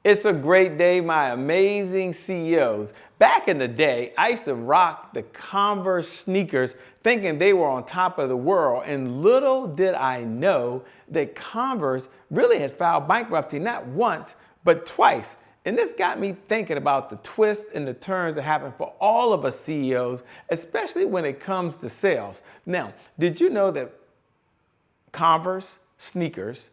It's a great day, my amazing CEOs. Back in the day, I used to rock the Converse sneakers thinking they were on top of the world, and little did I know that Converse really had filed bankruptcy not once, but twice. And this got me thinking about the twists and the turns that happen for all of us CEOs, especially when it comes to sales. Now, did you know that Converse sneakers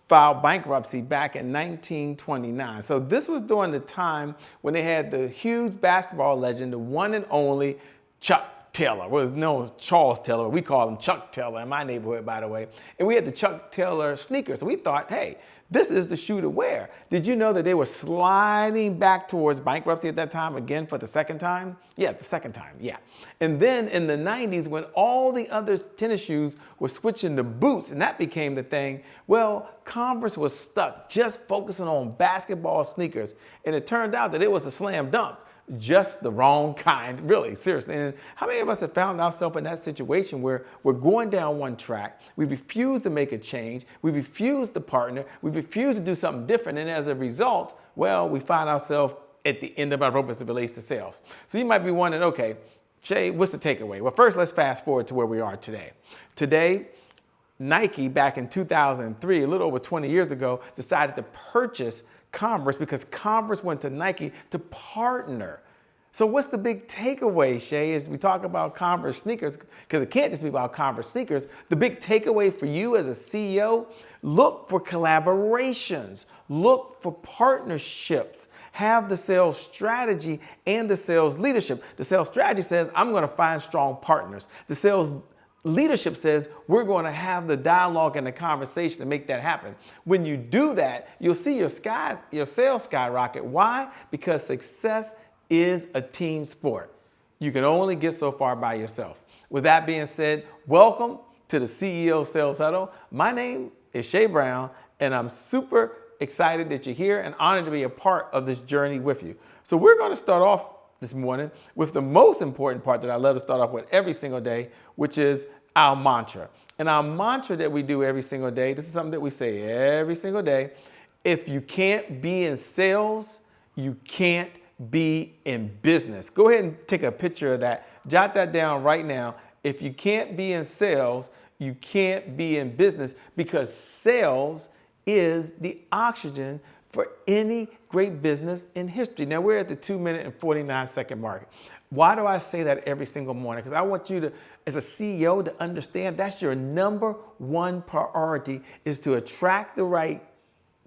filed bankruptcy back in 1929. So this was during the time when they had the huge basketball legend, the one and only Chuck Taylor, was known as Charles Taylor. We call him Chuck Taylor in my neighborhood, by the way. And we had the Chuck Taylor sneakers. So we thought, hey, this is the shoe to wear. Did you know that they were sliding back towards bankruptcy at that time again for the second time? Yeah, the second time, yeah. And then in the 90s, when all the other tennis shoes were switching to boots and that became the thing, well, Converse was stuck just focusing on basketball sneakers. And it turned out that it was a slam dunk. Just the wrong kind, really, seriously. And how many of us have found ourselves in that situation where we're going down one track, we refuse to make a change, we refuse to partner, we refuse to do something different, and as a result, well, we find ourselves at the end of our rope as it relates to sales. So you might be wondering, okay, Shay, what's the takeaway? Well, first, let's fast forward to where we are today. Today, Nike, back in 2003, a little over 20 years ago, decided to purchase Converse because Converse went to Nike to partner. So what's the big takeaway, Shay, as we talk about Converse sneakers, because it can't just be about Converse sneakers. The big takeaway for you as a CEO, look for collaborations, look for partnerships, have the sales strategy and the sales leadership. The sales strategy says, I'm going to find strong partners. The sales leadership says we're going to have the dialogue and the conversation to make that happen. When you do that, you'll see your sales skyrocket. Why? Because success is a team sport. You can only get so far by yourself. With that being said, welcome to the CEO Sales Huddle. My name is Shay Brown, and I'm super excited that you're here and honored to be a part of this journey with you. So we're going to start off this morning with the most important part that I love to start off with every single day, which is our mantra. And our mantra that we do every single day, this is something that we say every single day. If you can't be in sales, you can't be in business. Go ahead and take a picture of that. Jot that down right now. If you can't be in sales, you can't be in business, because sales is the oxygen for any great business in history. Now we're at the 2-minute and 49-second mark. Why do I say that every single morning? Because I want you to, as a CEO, to understand that's your number one priority, is to attract the right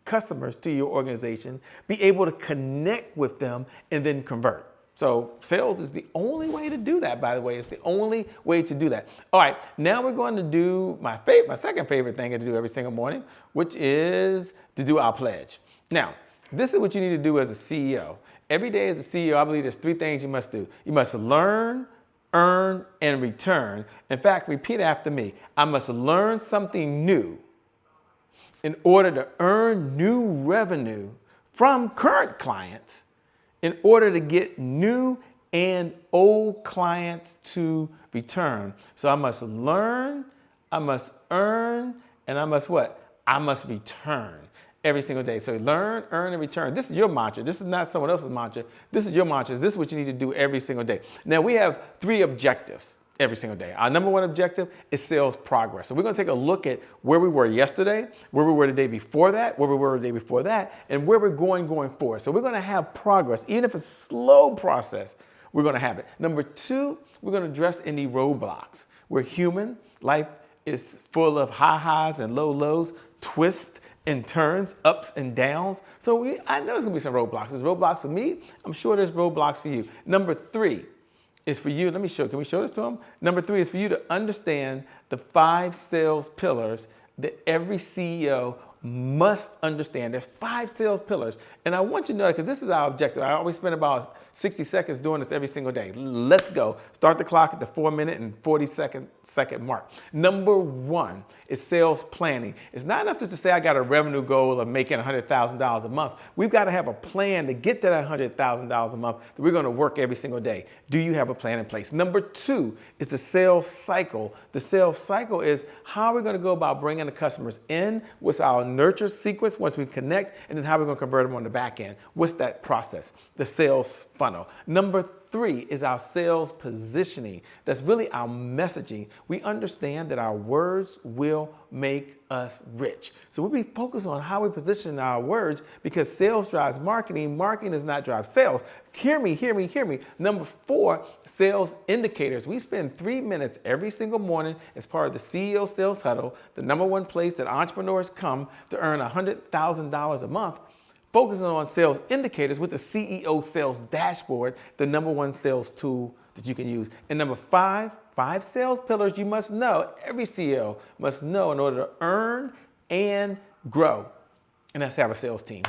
customers to your organization, be able to connect with them, and then convert. So sales is the only way to do that, by the way. It's the only way to do that. All right, now we're going to do my second favorite thing to do every single morning, which is to do our pledge. Now, this is what you need to do as a CEO. Every day as a CEO, I believe there's 3 things you must do. You must learn, earn, and return. In fact, repeat after me. I must learn something new in order to earn new revenue from current clients, in order to get new and old clients to return. So I must learn, I must earn, and I must what? I must return every single day. So learn, earn, and return. This is your mantra. This is not someone else's mantra. This is your mantra. This is what you need to do every single day. Now we have 3 objectives every single day. Our number 1 objective is sales progress. So we're going to take a look at where we were yesterday, where we were the day before that, where we were the day before that, and where we're going forward. So we're going to have progress. Even if it's a slow process, we're going to have it. Number 2, we're going to address any roadblocks. We're human. Life is full of high highs and low lows, twists and turns, ups and downs. So I know there's going to be some roadblocks. There's roadblocks for me. I'm sure there's roadblocks for you. Number 3 is for you. Can we show this to them? Number 3 is for you to understand the 5 sales pillars that every CEO must understand. There's 5 sales pillars. And I want you to know, because this is our objective. I always spend about 60 seconds doing this every single day. Let's go. Start the clock at the 4-minute and 42nd mark. Number 1 is sales planning. It's not enough just to say I got a revenue goal of making $100,000 a month. We've got to have a plan to get to that $100,000 a month that we're going to work every single day. Do you have a plan in place? Number 2 is the sales cycle. The sales cycle is how we're going to go about bringing the customers in. What's our nurture sequence once we connect, and then how we're going to convert them on the back end. What's that process? The sales funnel. Number 3 is our sales positioning. That's really our messaging. We understand that our words will make us rich. So we'll be focused on how we position our words, because sales drives marketing. Marketing does not drive sales. Hear me, hear me, hear me. Number 4, sales indicators. We spend 3 minutes every single morning as part of the CEO Sales Huddle, the #1 place that entrepreneurs come to earn $100,000 a month, focusing on sales indicators with the CEO Sales Dashboard, the #1 sales tool that you can use. And number 5 sales pillars you must know, every CEO must know in order to earn and grow. And that's have a sales team.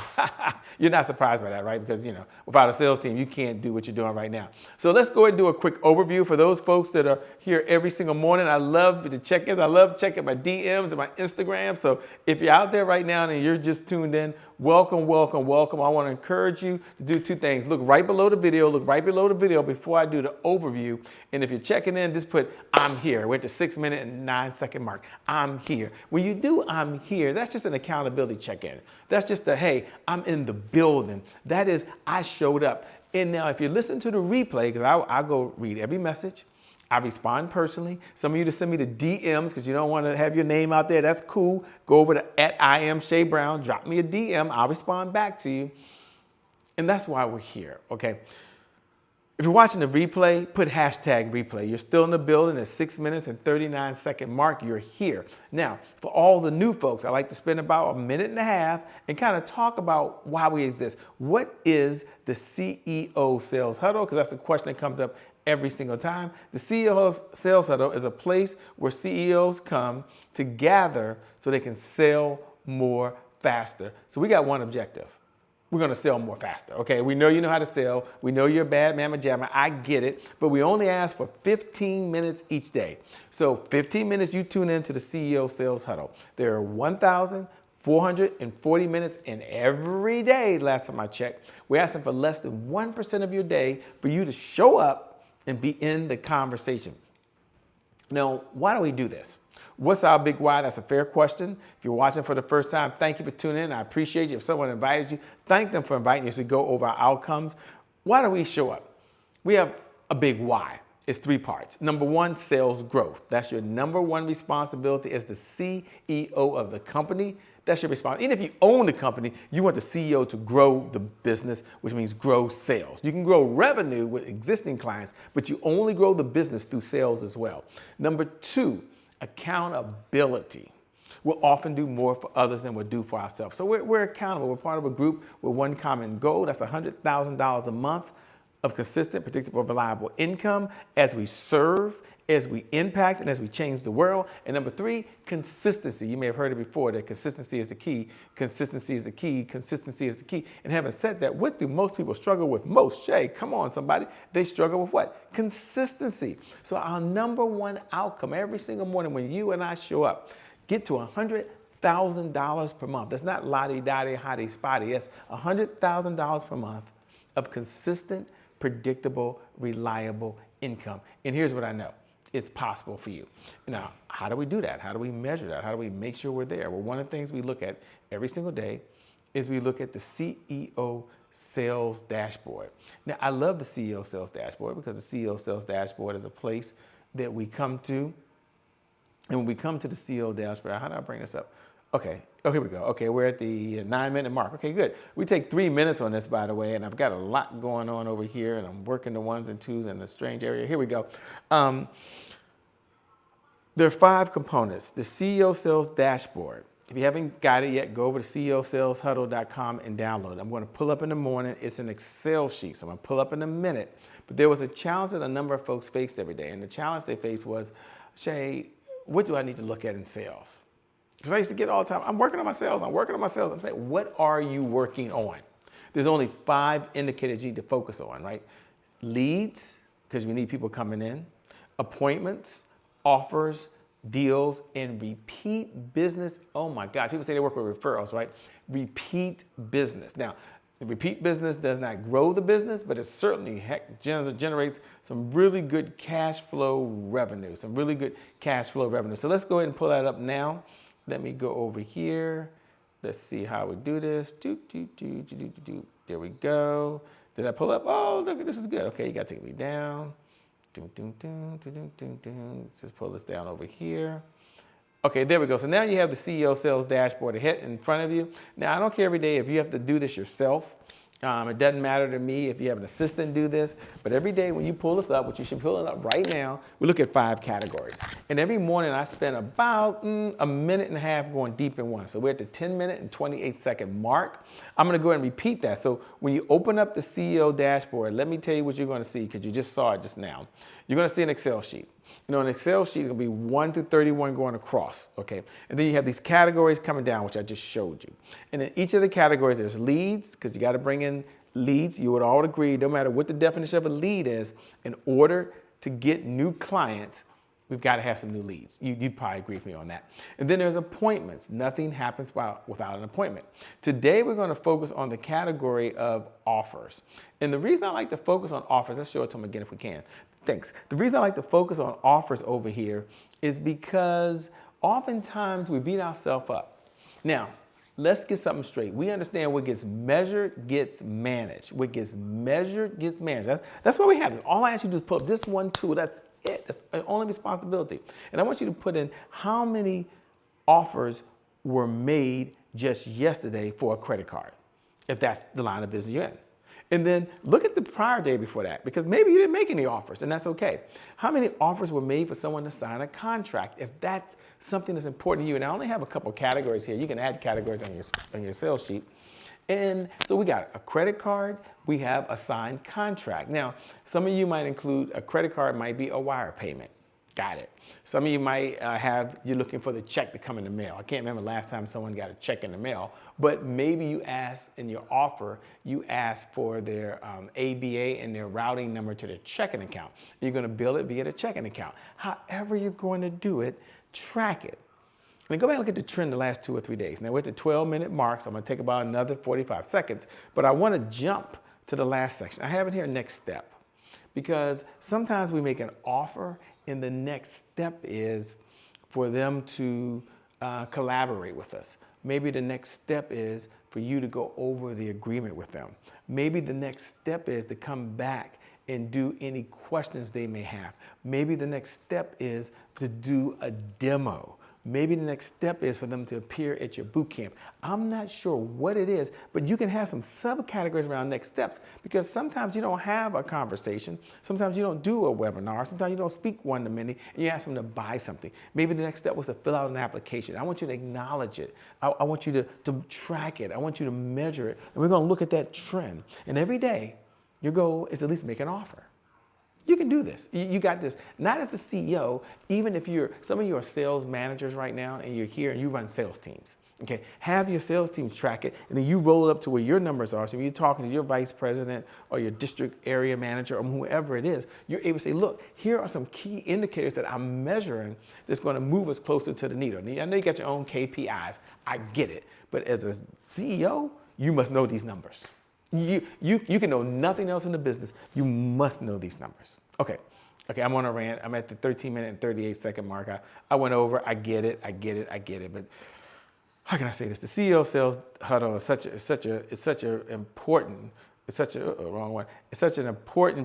You're not surprised by that, right? Because, without a sales team, you can't do what you're doing right now. So let's go ahead and do a quick overview for those folks that are here every single morning. I love the check-ins. I love checking my DMs and my Instagram. So if you're out there right now and you're just tuned in, welcome, welcome, welcome. I want to encourage you to do 2 things. Look right below the video. Look right below the video before I do the overview. And if you're checking in, just put, I'm here. We're at the 6-minute and 9-second mark. I'm here. When you do I'm here, that's just an accountability check-in. That's just a, hey, I'm in the building. That is, I showed up. And now if you listen to the replay, because I go read every message, I respond personally. Some of you to send me the DMs because you don't want to have your name out there. That's cool. Go over to @IamShayBrown. Drop me a DM. I'll respond back to you. And that's why we're here, okay? If you're watching the replay, put #replay. You're still in the building at 6 minutes and 39-second mark. You're here. Now, for all the new folks, I like to spend about 1.5 minutes and kind of talk about why we exist. What is the CEO Sales Huddle? Because that's the question that comes up every single time. The CEO Sales Huddle is a place where CEOs come to gather so they can sell more faster. So we got one objective. We're going to sell more faster, okay? We know you know how to sell. We know you're a bad mamma jamma. I get it. But we only ask for 15 minutes each day. So 15 minutes you tune into the CEO Sales Huddle. There are 1,440 minutes in every day, last time I checked. We're asking for less than 1% of your day for you to show up and be in the conversation. Now, why do we do this? What's our big why? That's a fair question. If you're watching for the first time, thank you for tuning in. I appreciate you. If someone invited you, thank them for inviting you as we go over our outcomes. Why do we show up? We have a big why. It's 3 parts. Number 1, sales growth. That's your #1 responsibility as the CEO of the company. That's your responsibility. Even if you own the company, you want the CEO to grow the business, which means grow sales. You can grow revenue with existing clients, but you only grow the business through sales as well. Number 2, accountability. We'll often do more for others than we'll do for ourselves. So we're accountable. We're part of a group with one common goal. That's $100,000 a month of consistent, predictable, reliable income as we serve, as we impact, and as we change the world. And number 3, consistency. You may have heard it before that consistency is the key. Consistency is the key. Consistency is the key. And having said that, what do most people struggle with most? Shay, come on, somebody. They struggle with what? Consistency. So our #1 outcome every single morning when you and I show up, get to $100,000 per month. That's not lottie-dottie, hottie-spotty. That's $100,000 per month of consistent, predictable, reliable income. And here's what I know. It's possible for you. Now, how do we do that? How do we measure that? How do we make sure we're there? Well, one of the things we look at every single day is we look at the CEO Sales Dashboard. Now, I love the CEO Sales Dashboard because the CEO Sales Dashboard is a place that we come to. And when we come to the CEO Dashboard, how do I bring this up? Okay, oh, here we go. Okay, we're at the 9-minute mark. Okay, good. We take 3 minutes on this, by the way, and I've got a lot going on over here, and I'm working the 1s and 2s in a strange area. Here we go. There are 5 components. The CEO Sales Dashboard. If you haven't got it yet, go over to ceosaleshuddle.com and download it. I'm going to pull up in the morning. It's an Excel sheet, so I'm going to pull up in a minute. But there was a challenge that a number of folks faced every day, and the challenge they faced was, Shay, what do I need to look at in sales? Because I used to get all the time, I'm working on my sales, I'm working on my sales. I'm saying, what are you working on? There's only 5 indicators you need to focus on, right? Leads, because we need people coming in. Appointments, offers, deals, and repeat business. Oh my God, people say they work with referrals, right? Repeat business. Now, the repeat business does not grow the business, but it certainly generates some really good cash flow revenue, So let's go ahead and pull that up now. Let me go over here Let's see how we do this. There we go. Did I pull up? Oh, look, this is good. Okay, you gotta take me down. Just pull this down over here. Okay, there we go. So now you have the CEO sales dashboard hit in front of you. Now, I don't care every day if you have to do this yourself. It doesn't matter to me if you have an assistant do this, but every day when you pull this up, which you should pull it up right now, we look at 5 categories. And every morning I spend about a minute and a half going deep in one. So we're at the 10-minute and 28-second mark. I'm gonna go ahead and repeat that. So when you open up the CEO dashboard, let me tell you what you're gonna see, because you just saw it just now. You're gonna see an Excel sheet. You know, an Excel sheet is gonna be 1 through 31 going across, okay? And then you have these categories coming down, which I just showed you. And in each of the categories, there's leads, because you gotta bring in leads. You would all agree, no matter what the definition of a lead is, in order to get new clients, we've gotta have some new leads. You'd probably agree with me on that. And then there's appointments. Nothing happens without an appointment. Today, we're gonna focus on the category of offers. And the reason I like to focus on offers, let's show it to them again if we can. Thanks. The reason I like to focus on offers over here is because oftentimes we beat ourselves up. Now, let's get something straight. We understand what gets measured gets managed. What gets measured gets managed. That's what we have. All I ask you to do is pull up this one tool. That's it. That's the only responsibility. And I want you to put in how many offers were made just yesterday for a credit card, if that's the line of business you're in. And then look at the prior day before that, because maybe you didn't make any offers, and that's okay. How many offers were made for someone to sign a contract, if that's something that's important to you? And I only have a couple categories here. You can add categories on your sales sheet. And so we got a credit card, we have a signed contract. Now, some of you might include a credit card might be a wire payment. Got it. Some of you might you're looking for the check to come in the mail. I can't remember the last time someone got a check in the mail, but maybe you asked in your offer, you asked for their ABA and their routing number to their checking account. You're gonna bill it via the checking account. However you're going to do it, track it. And go back and look at the trend the last 2 or 3 days. Now we're at the 12-minute mark, so I'm gonna take about another 45 seconds, but I wanna jump to the last section. I have it here, next step, because sometimes we make an offer and the next step is for them to collaborate with us. Maybe the next step is for you to go over the agreement with them. Maybe the next step is to come back and do any questions they may have. Maybe the next step is to do a demo. Maybe the next step is for them to appear at your boot camp. I'm not sure what it is, but you can have some subcategories around next steps, because sometimes you don't have a conversation. Sometimes you don't do a webinar. Sometimes you don't speak one to many and you ask them to buy something. Maybe the next step was to fill out an application. I want you to acknowledge it. I want you to track it. I want you to measure it. And we're gonna look at that trend. And every day, your goal is at least make an offer. You can do this. You got this. Not as the CEO, even if some of you are sales managers right now and you're here and you run sales teams. Okay, have your sales teams track it, and then you roll it up to where your numbers are. So if you're talking to your vice president or your district area manager or whoever it is, you're able to say, look, here are some key indicators that I'm measuring that's going to move us closer to the needle. I know you got your own KPIs. I get it. But as a CEO, you must know these numbers. You can know nothing else in the business. You must know these numbers. Okay, I'm on a rant. I'm at the 13-minute and 38-second mark. I went over. I get it. But how can I say this? The CEO sales huddle is such an important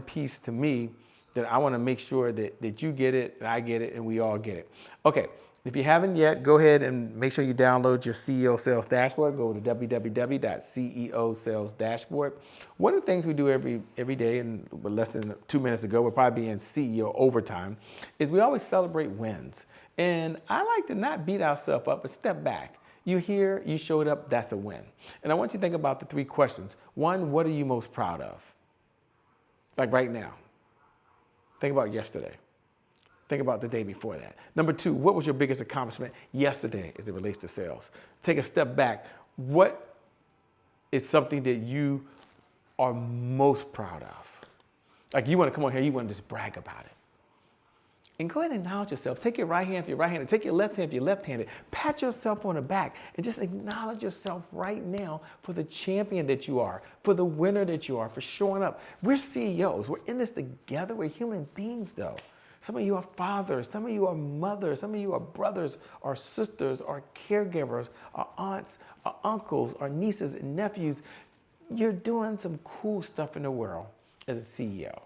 piece to me that I want to make sure that you get it, that I get it, and we all get it. Okay. If you haven't yet, go ahead and make sure you download your CEO Sales Dashboard. Go to www.ceosalesdashboard. One of the things we do every day, and less than 2 minutes ago, we'll probably be in CEO overtime, is we always celebrate wins. And I like to not beat ourselves up, but step back. You're here, you showed up, that's a win. And I want you to think about the 3 questions. 1, what are you most proud of? Like right now. Think about yesterday. Think about the day before that. Number 2, what was your biggest accomplishment yesterday as it relates to sales? Take a step back. What is something that you are most proud of? Like you want to come on here, you want to just brag about it. And go ahead and acknowledge yourself. Take your right hand if you're right-handed. Take your left hand if you're left-handed. Pat yourself on the back and just acknowledge yourself right now for the champion that you are, for the winner that you are, for showing up. We're CEOs. We're in this together. We're human beings, though. Some of you are fathers. Some of you are mothers. Some of you are brothers or sisters or caregivers or aunts or uncles or nieces and nephews. You're doing some cool stuff in the world as a CEO.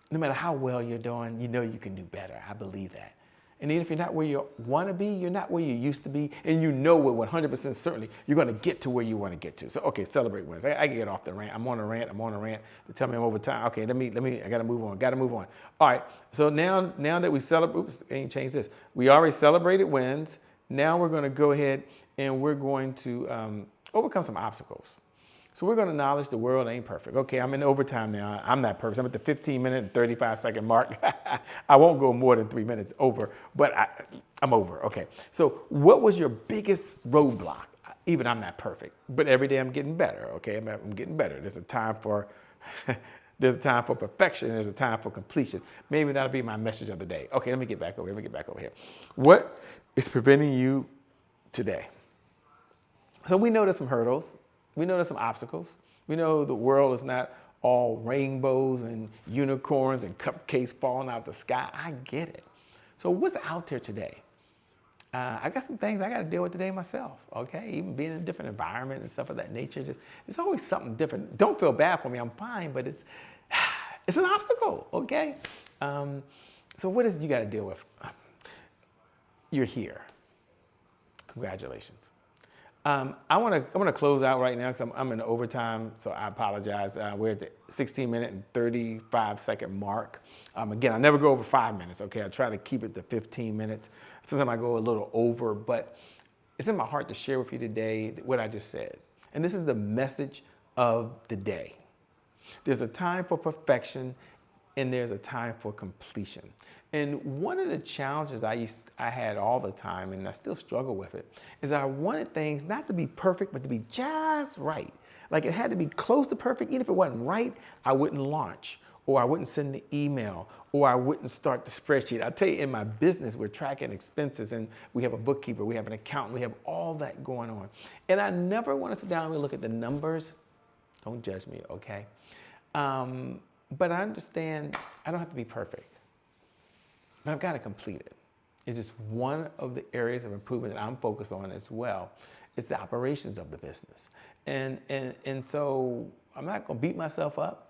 No matter how well you're doing, you know you can do better. I believe that. And even if you're not where you want to be, you're not where you used to be, and you know with 100% certainty you're going to get to where you want to get to. So, okay, celebrate wins. I can get off the rant. I'm on a rant. They tell me I'm over time. Okay, I got to move on. All right, so now that we celebrate, oops, I ain't changed this. We already celebrated wins. Now we're going to go ahead and we're going to overcome some obstacles. So we're going to acknowledge the world ain't perfect. Okay, I'm in overtime now. I'm not perfect. I'm at the 15-minute and 35-second mark. I won't go more than 3 minutes over, but I'm over. Okay, so what was your biggest roadblock? Even I'm not perfect, but every day I'm getting better. Okay, I'm getting better. There's a time for perfection. There's a time for completion. Maybe that'll be my message of the day. Okay, let me get back over here. What is preventing you today? So we know there's some hurdles. We know there's some obstacles. We know the world is not all rainbows and unicorns and cupcakes falling out the sky. I get it. So what's out there today? I got some things I got to deal with today myself, okay? Even being in a different environment and stuff of that nature, it's always something different. Don't feel bad for me, I'm fine, but it's an obstacle, okay? So what is it you got to deal with? You're here. Congratulations. I want to close out right now because I'm in overtime, so I apologize. We're at the 16-minute and 35-second mark. Again, I never go over 5 minutes, okay? I try to keep it to 15 minutes. Sometimes I go a little over, but it's in my heart to share with you today what I just said. And this is the message of the day. There's a time for perfection and there's a time for completion. And one of the challenges I had all the time, and I still struggle with it, is I wanted things not to be perfect, but to be just right. Like it had to be close to perfect. Even if it wasn't right, I wouldn't launch, or I wouldn't send the email, or I wouldn't start the spreadsheet. I'll tell you, in my business, we're tracking expenses, and we have a bookkeeper, we have an accountant, we have all that going on. And I never want to sit down and look at the numbers. Don't judge me, okay? But I understand I don't have to be perfect. But I've got to complete it. It's just one of the areas of improvement that I'm focused on as well. It's the operations of the business. And so I'm not going to beat myself up.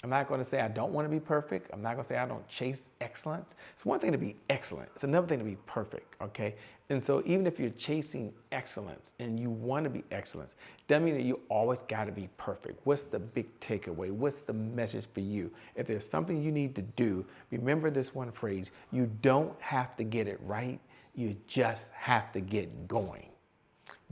I'm not going to say I don't want to be perfect. I'm not going to say I don't chase excellence. It's one thing to be excellent. It's another thing to be perfect, okay? And so even if you're chasing excellence and you want to be excellent, doesn't mean that you always got to be perfect. What's the big takeaway? What's the message for you? If there's something you need to do, remember this one phrase: you don't have to get it right. You just have to get going.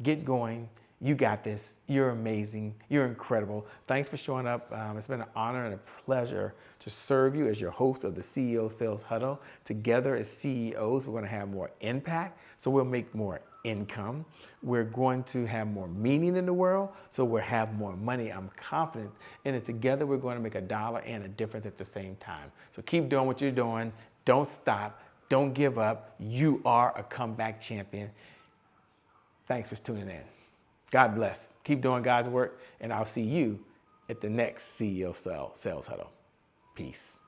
Get going. You got this. You're amazing. You're incredible. Thanks for showing up. It's been an honor and a pleasure to serve you as your host of the CEO Sales Huddle. Together as CEOs, we're going to have more impact, so we'll make more income. We're going to have more meaning in the world, so we'll have more money. I'm confident in it. Together, we're going to make a dollar and a difference at the same time. So keep doing what you're doing. Don't stop. Don't give up. You are a comeback champion. Thanks for tuning in. God bless. Keep doing God's work, and I'll see you at the next CEO Sales Huddle. Peace.